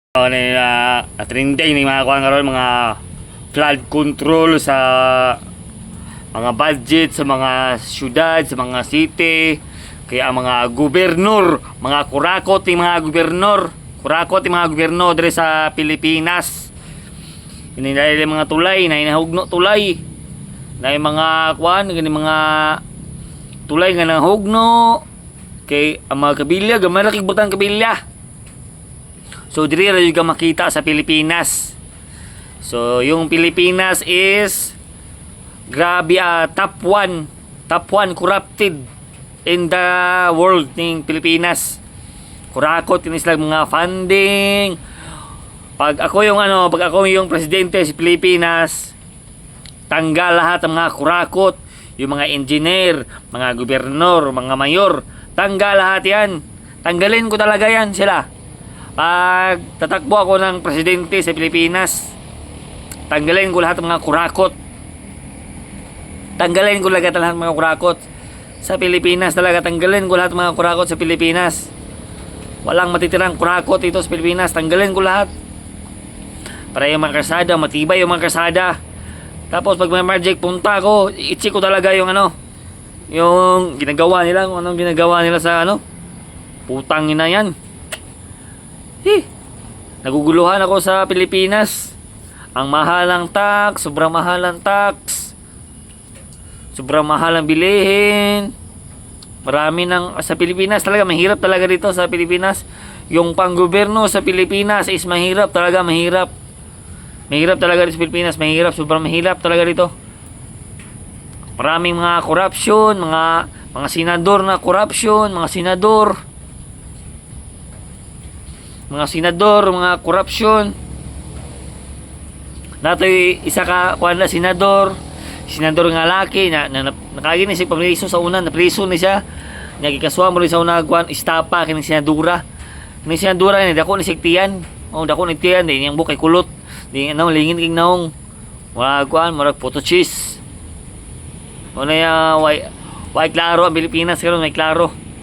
Trending ni mga kuan karon, mga flood control sa mga budget sa mga syudad, sa mga city. Kaya ang mga gobernador, mga kurakot ni mga gobernador, diri sa Pilipinas. Ini dahil mga tulay na inahugno tulay. Na mga kuan, gani mga tulay nga nahugno kay ang mga kabilya, gamay ra kay butang kabilya. So diri ra yung makita sa Pilipinas. So yung Pilipinas is grabe, top 1 corrupted in the world ning Pilipinas. Kurakot ini sila mga funding. Pag ako yung presidente sa Pilipinas, tanggal lahat ang mga kurakot, yung mga engineer, mga gobernador, mga mayor, tanggal lahat yan. Tanggalin ko talaga yan sila. Pag tatakbo ako ng presidente sa Pilipinas, tanggalin ko lahat ng mga kurakot. Tanggalin ko lahat ng mga kurakot sa Pilipinas talaga. Tanggalin ko lahat ng mga kurakot sa Pilipinas. Walang matitirang kurakot dito sa Pilipinas. Tanggalin ko lahat. Para yung mga kasada, matibay yung mga kasada. Tapos pag may magic, punta ako, i-check ko talaga yung yung ginagawa nila, kung anong ginagawa nila sa putang ina yan. Naguguluhan ako sa Pilipinas. Ang mahal ng tax, sobrang mahal ng tax. Sobrang mahal ang bilihin. Marami sa Pilipinas talaga, mahirap talaga dito sa Pilipinas. Yung panggoberno sa Pilipinas is mahirap talaga, mahirap. Mahirap talaga dito sa Pilipinas, mahirap, sobrang mahirap talaga dito. Maraming mga corruption, mga senador na corruption, mga senador, mga corruption. Datoy isa ka kuan na senador nga laki na nakagi ni si pamiliso sa una, na priso ni siya. Nagikaswa mo rin sa una kuan istapa kini senadora. Ni senadora ni dako ni siktian. Dako ni tiyan din yang bukay kulot. Di lingin king naong. Wala kuan murag photo cheese. Wala ya way klaro ang Pilipinas karon, may klaro.